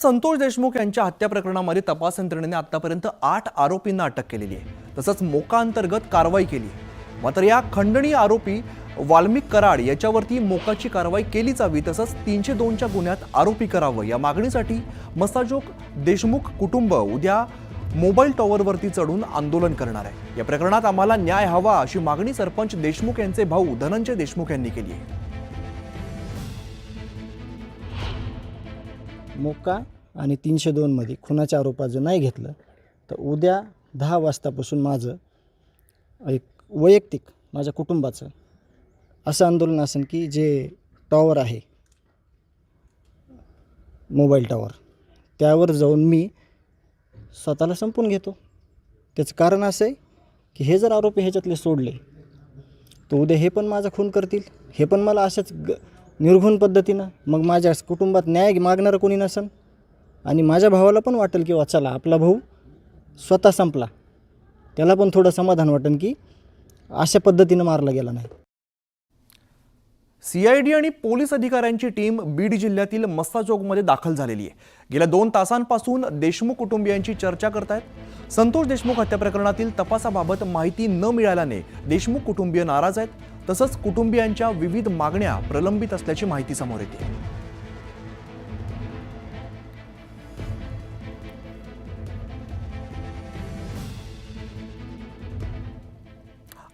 संतोष देशमुख यांच्या हत्या प्रकरणामध्ये तपास यंत्रणेने आतापर्यंत 8 आरोपींना अटक केलेली आहे। तसंच मोका अंतर्गत कारवाई केली आहे। मात्र या खंडणी आरोपी वाल्मिक कराड याच्यावरती मोकाची कारवाई केली जावी, तसंच 302 च्या गुन्ह्यात आरोपी करावं या मागणीसाठी मस्साजोग देशमुख कुटुंब उद्या मोबाईल टॉवरवरती चढून आंदोलन करणार आहे। या प्रकरणात आम्हाला न्याय हवा अशी मागणी सरपंच देशमुख यांचे भाऊ धनंजय देशमुख यांनी केली आहे। मोका आणि 302 मध्ये खुनाच्या आरोपाचं नाही घेतलं तर उद्या 10 वाजतापासून माझं एक वैयक्तिक माझ्या कुटुंबाचं असं आंदोलन असेल की जे टॉवर आहे मोबाईल टॉवर त्यावर जाऊन मी स्वतःला संपून घेतो। त्याचं कारण असं आहे की हे जर आरोपी ह्याच्यातले सोडले तर उद्या हे पण माझा खून करतील, हे पण मला अशाच निर्घुण पद्धतीनं मग माझ्या कुटुंबात न्याय मागणारं कोणी नसेल आणि माझ्या भावाला पण वाटेल की चला आपला भाऊ स्वतः संपला, त्याला पण थोडं समाधान वाटेल की अशा पद्धतीनं मारला गेला नाही। सीआयडी आणि पोलीस अधिकाऱ्यांची टीम बीड जिल्ह्यातील मस्साजोगमध्ये दाखल झालेली आहे। गेल्या 2 तासांपासून देशमुख कुटुंबियांची चर्चा करतायत। संतोष देशमुख हत्या प्रकरणातील तपासाबाबत माहिती न मिळाल्याने देशमुख कुटुंबीय नाराज आहेत। तसंच कुटुंबियांच्या विविध मागण्या प्रलंबित असल्याची माहिती समोर येते।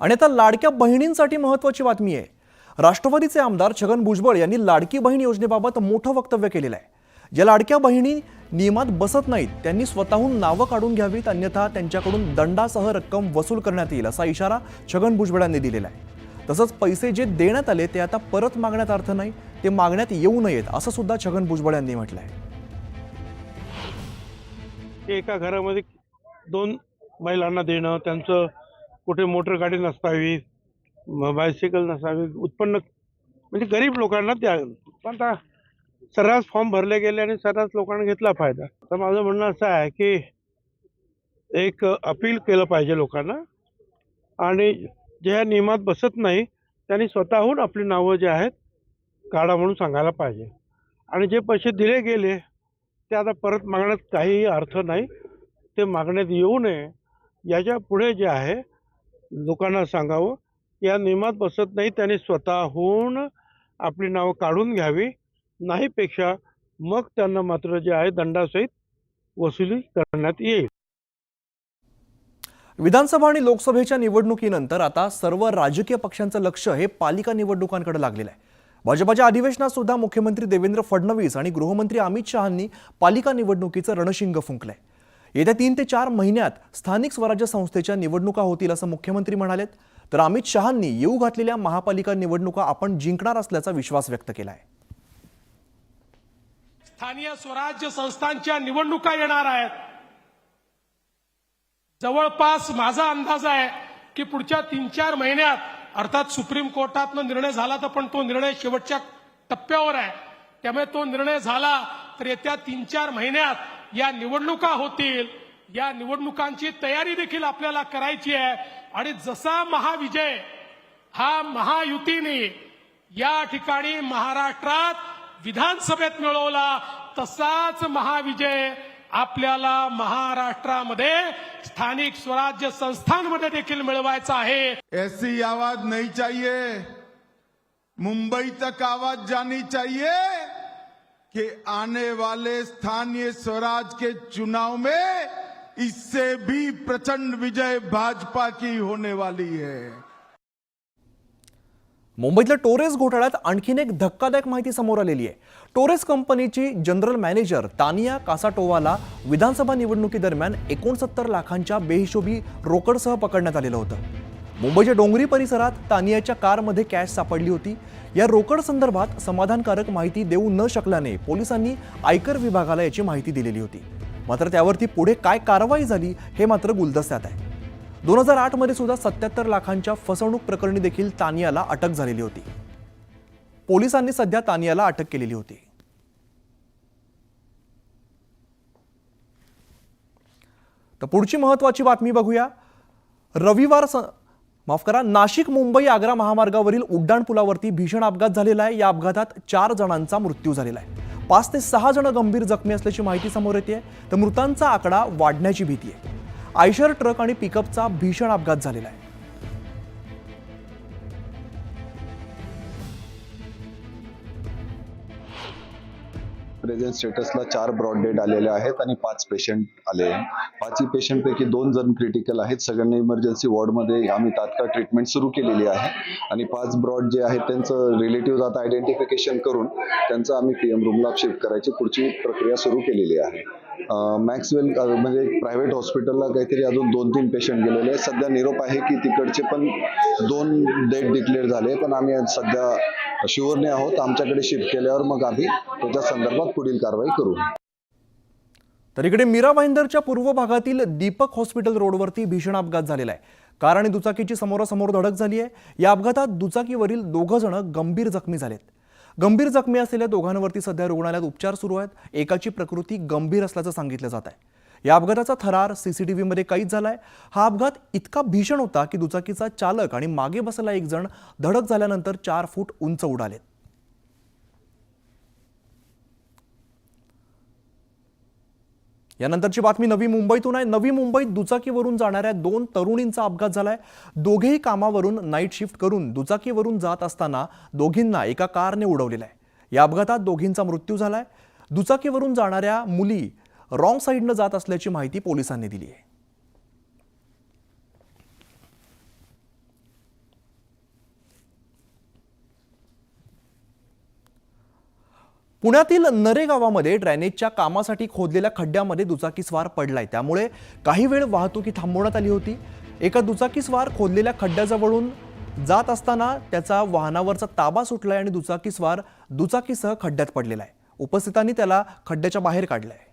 आणि आता लाडक्या बहिणींसाठी महत्त्वाची बातमी आहे। राष्ट्रवादीचे आमदार छगन भुजबळ यांनी लाडकी बहीण योजनेबाबत मोठं वक्तव्य केलेलं आहे। ज्या लाडक्या बहिणी नियमात बसत नाहीत त्यांनी स्वतःहून नावं काढून घ्यावीत, अन्यथा त्यांच्याकडून दंडासह रक्कम वसूल करण्यात येईल असा इशारा छगन भुजबळ यांनी दिलेला आहे। तसंच पैसे जे देण्यात आले ते आता परत मागण्यात अर्थ नाही, ते मागण्यात येऊ नयेत असं सुद्धा छगन भुजबळ यांनी म्हटलं आहे। एका घरामध्ये 2 महिलांना देणं, त्यांचं कुठे मोटर गाडी नसावी, बायसिकल नसावी, उत्पन्न म्हणजे गरीब लोकांना द्या। पण आता सर्रास फॉर्म भरले गेले आणि सर्रास लोकांना घेतला फायदा। तर माझं म्हणणं असं आहे की एक अपील केलं पाहिजे लोकांना आणि जे नियमात बसत नाही त्यांनी स्वतःहून आपली नावं जे आहेत काढा म्हणून सांगायला पाहिजे। आणि जे पैसे दिले गेले ते आता परत मागण्यात काहीही अर्थ नाही, ते मागण्यात येऊ नये याच्या पुढे जे आहे लोकांना सांगावं या नियमात बसत नाही त्यांनी स्वतःहून आपली नावं काढून घ्यावी, नाहीपेक्षा मग त्यांना मात्र जे आहे दंडासहित वसुली करण्यात येईल। विधानसभा आणि लोकसभेच्या निवडणुकीनंतर आता सर्व राजकीय पक्षांचं लक्ष हे पालिका निवडणुकांकडे लागलेलं आहे। भाजपच्या अधिवेशनात सुद्धा मुख्यमंत्री देवेंद्र फडणवीस आणि गृहमंत्री अमित शहांनी पालिका निवडणुकीचं रणशिंग फुंकलंय। येत्या 3 ते 4 महिन्यात स्थानिक स्वराज्य संस्थेच्या निवडणुका होतील असं मुख्यमंत्री म्हणालेत। तर अमित शहांनी येऊ घातलेल्या महापालिका निवडणुका आपण जिंकणार असल्याचा विश्वास व्यक्त केलाय। स्थानीय स्वराज्य संस्थांच्या निवडणुका येणार आहेत। जवळपास माझा अंदाज आहे की पुढच्या 3-4 महिन्यात, अर्थात सुप्रीम कोर्टातनं निर्णय झाला तर पण तो निर्णय शेवटच्या टप्प्यावर आहे, त्यामुळे तो निर्णय झाला तर येत्या 3-4 महिन्यात या निवडणुका होतील। या निवडणुकांची तयारी देखील आपल्याला करायची आहे आणि जसा महाविजय हा महायुतीने या ठिकाणी महाराष्ट्रात विधानसभेत मिळवला तसाच महाविजय आपल्याला महाराष्ट्रामध्ये स्थानिक स्वराज्य संस्थांमध्ये देखील मिळवायचा आहे। ऐसी आवाज नहीं चाहिए, मुंबई तक आवाज जानी चाहिए कि आने वाले स्थानीय स्वराज के चुनाव में इससे भी प्रचंड विजय भाजपा की होने वाली है। मुंबईतल्या टोरेस घोटाळ्यात आणखीन एक धक्कादायक माहिती समोर आलेली आहे। टोरेस कंपनीची जनरल मॅनेजर तानिया कासाटोवाला विधानसभा निवडणुकीदरम्यान 69 लाखांच्या बेहिशोबी रोकडसह पकडण्यात आलेलं होतं। मुंबईच्या डोंगरी परिसरात तानियाच्या कारमध्ये कॅश सापडली होती। या रोकड संदर्भात समाधानकारक माहिती देऊ न शकल्याने पोलिसांनी आयकर विभागाला याची माहिती दिलेली होती। मात्र त्यावरती पुढे काय कारवाई झाली हे मात्र गुलदस्त्यात आहे। 2008 मध्ये सुद्धा 77 लाखांच्या फसवणूक प्रकरणी देखील तानियाला अटक झालेली होती। पोलिसांनी सध्या तानियाला अटक केलेली होती। तर पुढची महत्त्वाची बातमी बघूया। नाशिक मुंबई आग्रा महामार्गावरील उड्डाण पुलावरती भीषण अपघात झालेला आहे। या अपघातात 4 जणांचा मृत्यू झालेला आहे। 5 ते 6 जण गंभीर जखमी असल्याची माहिती समोर येते, तर मृतांचा आकडा वाढण्याची भीती आहे. आयशर ट्रक आणि पिकअपचा भीषण अपघात झालेला आहे. प्रेझेंट स्टेटसला 4 ब्रॉड डेड आलेले आहेत आणि 5 पेशंट आले. 5 पेशंटपैकी 2 जण क्रिटिकल आहेत. सगळ्यांना इमर्जन्सी वॉर्डमध्ये आम्ही तात्काळ ट्रीटमेंट सुरू केलेली आहे आणि 5 ब्रॉड जे आहेत त्यांचं रिलेटिव्ह आता आयडेंटिफिकेशन करून त्यांचं आम्ही पीएम रूमला शिफ्ट करायची पुढची प्रक्रिया सुरू केलेली आहे. मॅक्सवेल म्हणजे प्रायव्हेट हॉस्पिटलला काहीतरी अजून 2-3 पेशंट गेलेले आहेत. सध्या निरोप आहे की तिकडचे पण 2 डेड डिक्लेअर झाले, पण आम्ही सध्या शुअर नाही आहोत. आमच्याकडे शिफ्ट केल्यावर मग आम्ही त्याच्या संदर्भात पुढील कारवाई करू. तर इकडे मीरा भाईंदरच्या पूर्व भागातील दीपक हॉस्पिटल रोडवरती भीषण अपघात झालेला आहे. कार आणि दुचाकीची समोरासमोर धडक झाली आहे. या अपघातात दुचाकीवरील 2 जण गंभीर जखमी झालेत. गंभीर जखमी असलेल्या दोघांवरती सध्या रुग्णालयात उपचार सुरू आहेत. एकाची प्रकृती गंभीर असल्याचं सांगितलं जात आहे. या अपघाताचा थरार सीसीटीव्हीमध्ये कैद झालाय. हा अपघात इतका भीषण होता की दुचाकीचा चालक आणि मागे बसलेला एक जण धडक झाल्यानंतर 4 फूट उंच उडालेत. यानंतरची बातमी नवी मुंबईतून आहे. नवी मुंबईत दुचाकीवरून जाणाऱ्या 2 तरुणींचा अपघात झालाय. दोघेही कामावरून नाईट शिफ्ट करून दुचाकीवरून जात असताना दोघींना एका कारने उडवलेलं आहे. या अपघातात दोघींचा मृत्यू झालाय. दुचाकीवरून जाणाऱ्या मुली रॉंग साईडनं जात असल्याची माहिती पोलिसांनी दिली आहे. पुण्यातील नरे गावामध्ये ड्रेनेजच्या कामासाठी खोदलेल्या खड्ड्यामध्ये दुचाकीस्वार पडलाय. त्यामुळे काही वेळ वाहतुकी थांबवण्यात आली होती. एका दुचाकीस्वार खोदलेल्या खड्ड्याजवळून जात असताना त्याचा वाहनावरचा ताबा सुटलाय आणि दुचाकीस्वार दुचाकीसह खड्ड्यात पडलेला आहे. उपस्थितांनी त्याला खड्ड्याच्या बाहेर काढलंय.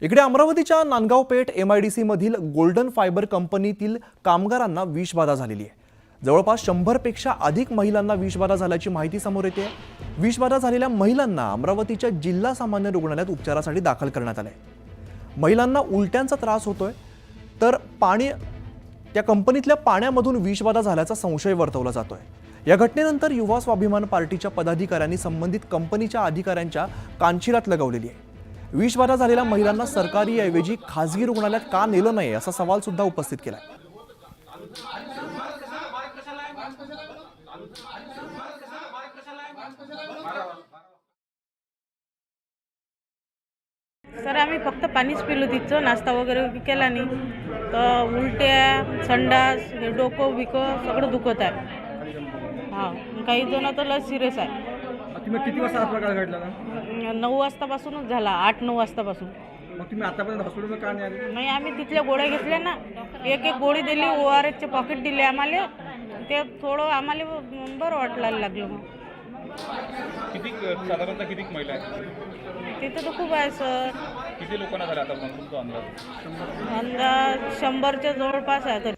इकडे अमरावतीच्या नांदगाव पेठ MIDC मधील गोल्डन फायबर कंपनीतील कामगारांना विषबाधा झालेली आहे. जवळपास 100 पेक्षा अधिक महिलांना विषबाधा झाल्याची माहिती समोर येते. विषबाधा झालेल्या महिलांना अमरावतीच्या जिल्हा सामान्य रुग्णालयात उपचारासाठी दाखल करण्यात आले. महिलांना उलट्यांचा त्रास होतोय, तर त्या कंपनीतल्या पाण्यामधून विषबाधा झाल्याचा संशय वर्तवला जातोय. या घटनेनंतर युवा स्वाभिमान पार्टीच्या पदाधिकाऱ्यांनी संबंधित कंपनीच्या अधिकाऱ्यांच्या कानशिलात लगवलेली आहे. विषबाधा झालेल्या महिलांना सरकारी ऐवजी खासगी रुग्णालयात का नेलं नाही असा सवाल सुद्धा उपस्थित केलाय. सर आम्ही फक्त पाणीच पिलो, तिथं नाश्ता वगैरे केला नाही. तर उलट्या, संडास, हे डोकं बिकं सगळं दुखत आहे. हां, काही जण तर लस सिरियस आहे. तुम्ही किती वाजता प्रकार घडला? 9 वाजतापासूनच झाला, 8-9 वाजतापासून. मग तुम्ही आतापर्यंत हॉस्पिटलमध्ये का नाही आले? नाही, आम्ही तिथल्या गोळ्या घेतल्या ना. एक गोळी दिली, ORSचे पॉकेट दिले आम्हाला. ते थोडं आम्हाला बरं वाटायला लागलं. मग साधारणतः किती महिला आहेत तिथं? तर खूप आहे सर. किती लोकांना झालं आता तुमचा अंदाज? अंदाज 100च्या जवळपास आहे. तर